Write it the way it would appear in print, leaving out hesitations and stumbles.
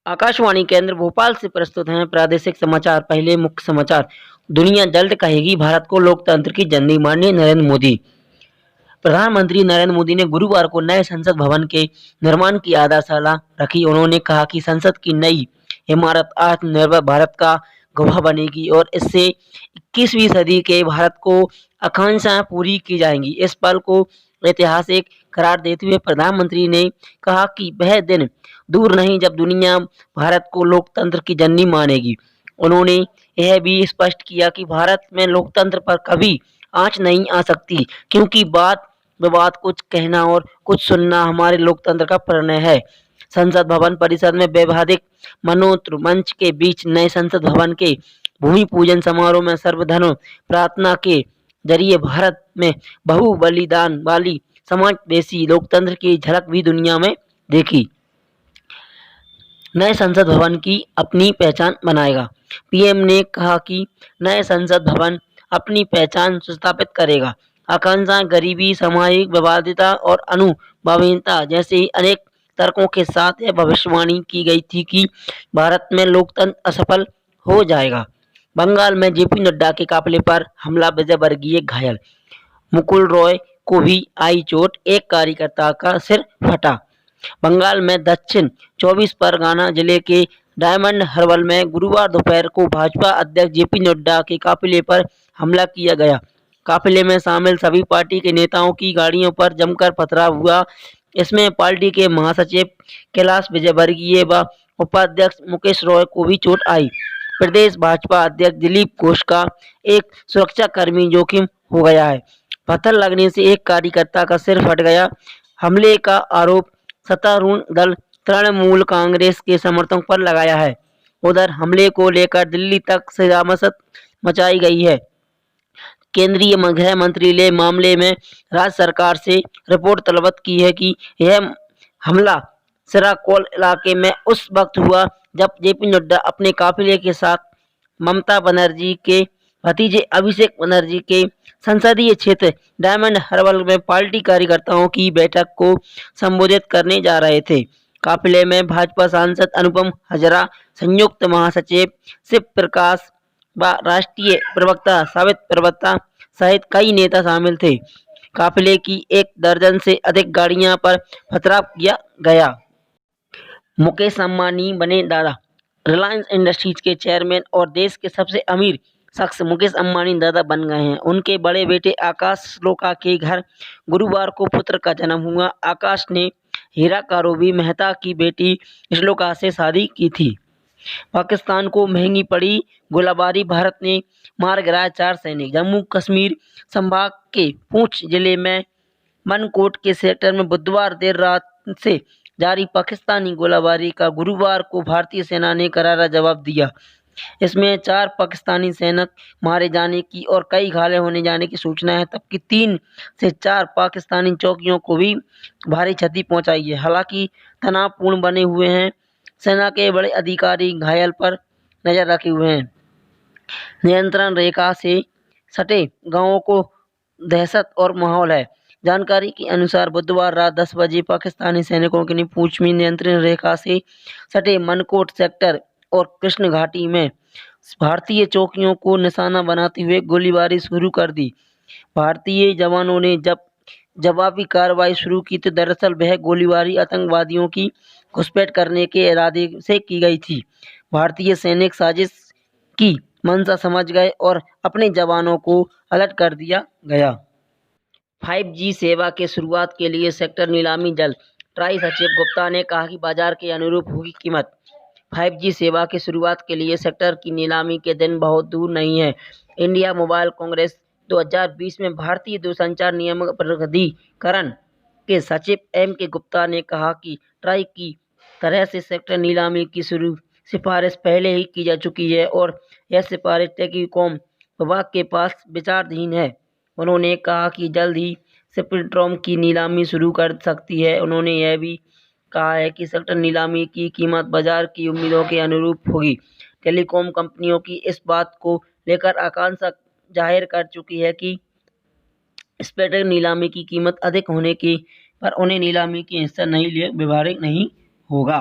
आकाशवाणी केंद्र भोपाल से प्रस्तुत हैं प्रादेशिक समाचार। पहले मुख्य समाचार। दुनिया जल्द कहेगी भारत को लोकतंत्र की झंडी माननीय नरेंद्र मोदी। प्रधानमंत्री नरेंद्र मोदी ने गुरुवार को नए संसद भवन के निर्माण की आधारशिला रखी। उन्होंने कहा कि संसद की नई इमारत आत्मनिर्भर भारत का गवाह बनेगी और इससे 21वीं सदी के भारत को आकांक्षाएं पूरी की जाएंगी। इस पल को ऐतिहासिक करार देते हुए प्रधानमंत्री ने कहा कि वह दिन दूर नहीं जब दुनिया भारत को लोकतंत्र की जननी मानेगी। उन्होंने यह भी स्पष्ट किया कि भारत में लोकतंत्र पर कभी आंच नहीं आ सकती, क्योंकि बात विवाद कुछ कहना और कुछ सुनना हमारे लोकतंत्र का प्रणय है। संसद भवन परिसर में वैवाहिक मनोत्र मंच के बीच नए संसद भवन के भूमि पूजन समारोह में सर्वधर्म प्रार्थना के जरिए भारत में बहु बलिदान वाली समावेशी लोकतंत्र की झलक भी दुनिया में देखी। नए संसद भवन की अपनी पहचान बनाएगा। पीएम ने कहा कि नए संसद भवन अपनी पहचान स्थापित करेगा। आकांक्षाएं, गरीबी, सामाजिक विवादिता और अनुभावहीनता जैसे अनेक तर्कों के साथ यह भविष्यवाणी की गई थी कि भारत में लोकतंत्र असफल हो जाएगा। बंगाल में जेपी नड्डा के काफिले पर हमला, विजय वर्गीय घायल। मुकुल रॉय को भी आई चोट, एक कार्यकर्ता का सिर फटा। बंगाल में दक्षिण 24 परगना जिले के डायमंड हार्बर में गुरुवार दोपहर को भाजपा अध्यक्ष जेपी नड्डा के काफिले पर हमला किया गया। काफिले में शामिल सभी पार्टी के नेताओं की गाड़ियों पर जमकर पथराव हुआ। इसमें पार्टी के महासचिव कैलाश विजयवर्गीय व उपाध्यक्ष मुकेश रॉय को भी चोट आई। प्रदेश भाजपा अध्यक्ष दिलीप घोष का एक सुरक्षाकर्मी जोखिम हो गया है। पत्थर लगने से एक कार्यकर्ता का सिर फट गया। हमले का आरोप सत्तारूढ़ दल तृणमूल कांग्रेस के समर्थकों पर लगाया है। उधर हमले को लेकर दिल्ली तक सियासत मचाई गई है। केंद्रीय गृह मंत्री ने मामले में राज्य सरकार से रिपोर्ट तलब की है कि यह हमला सिराकोल इलाके में उस वक्त हुआ जब जेपी नड्डा अपने काफिले के साथ ममता बनर्जी के भतीजे अभिषेक बनर्जी के संसदीय क्षेत्र डायमंड हार्बर में पार्टी कार्यकर्ताओं की बैठक को संबोधित करने जा रहे थे। काफिले में भाजपा सांसद अनुपम हजरा, संयुक्त महासचिव शिव प्रकाश व राष्ट्रीय प्रवक्ता साबित प्रवक्ता सहित कई नेता शामिल थे। काफिले की एक दर्जन से अधिक गाड़ियां पर पथराव किया गया। मुकेश अंबानी बने दादा। रिलायंस इंडस्ट्रीज के चेयरमैन और देश के सबसे अमीर शख्स मुकेश अंबानी दादा बन गए हैं। उनके बड़े बेटे आकाश श्लोका के घर गुरुवार को पुत्र का जन्म हुआ। आकाश ने हीरा कारोबी मेहता की बेटी श्लोका से शादी की थी। पाकिस्तान को महंगी पड़ी गोलाबारी, भारत ने मार गिराया 4 सैनिक। जम्मू कश्मीर संभाग के पुंछ जिले में मनकोट के सेक्टर में बुधवार देर रात से जारी पाकिस्तानी गोलाबारी का गुरुवार को भारतीय सेना ने करारा जवाब दिया। इसमें 4 पाकिस्तानी सैनिक मारे जाने की और कई घायल होने जाने की सूचना है, जबकि 3 से 4 पाकिस्तानी चौकियों को भी भारी क्षति पहुंचाई है। हालांकि तनावपूर्ण बने हुए हैं। सेना के बड़े अधिकारी घायल पर नजर रखे हुए हैं। नियंत्रण रेखा से सटे गांवों को दहशत और माहौल है। जानकारी के अनुसार बुधवार रात 10 बजे पाकिस्तानी सैनिकों ने पुंछ में नियंत्रण रेखा से सटे मनकोट सेक्टर और कृष्ण घाटी में भारतीय चौकियों को निशाना बनाते हुए गोलीबारी शुरू कर दी। भारतीय जवानों ने जब जवाबी कार्रवाई शुरू की तो दरअसल वह गोलीबारी आतंकवादियों की घुसपैठ करने के इरादे से की गई थी। भारतीय सैनिक साजिश की मंशा समझ गए और अपने जवानों को अलर्ट कर दिया गया। 5G सेवा के शुरुआत के लिए सेक्टर नीलामी जल्द। ट्राई सचिव गुप्ता ने कहा कि बाजार के अनुरूप होगी कीमत। 5G सेवा की शुरुआत के लिए सेक्टर की नीलामी के दिन बहुत दूर नहीं है। इंडिया मोबाइल कांग्रेस 2020 में भारतीय दूरसंचार नियामक प्राधिकरण के सचिव M.K. गुप्ता ने कहा कि ट्राई की तरह से सेक्टर नीलामी की सिफारिश पहले ही की जा चुकी है और यह सिफारिश टेलीकॉम विभाग के पास विचाराधीन है। उन्होंने कहा कि जल्द ही स्पेक्ट्रम की नीलामी शुरू कर सकती है। उन्होंने यह भी कहा है कि सेक्टर नीलामी की कीमत बाजार की उम्मीदों के अनुरूप होगी। टेलीकॉम कंपनियों की इस बात को लेकर आकांक्षा जाहिर कर चुकी है कि स्पेक्ट्रम नीलामी की कीमत अधिक होने की पर उन्हें नीलामी की हिस्सा नहीं लिए व्यवहारिक नहीं होगा।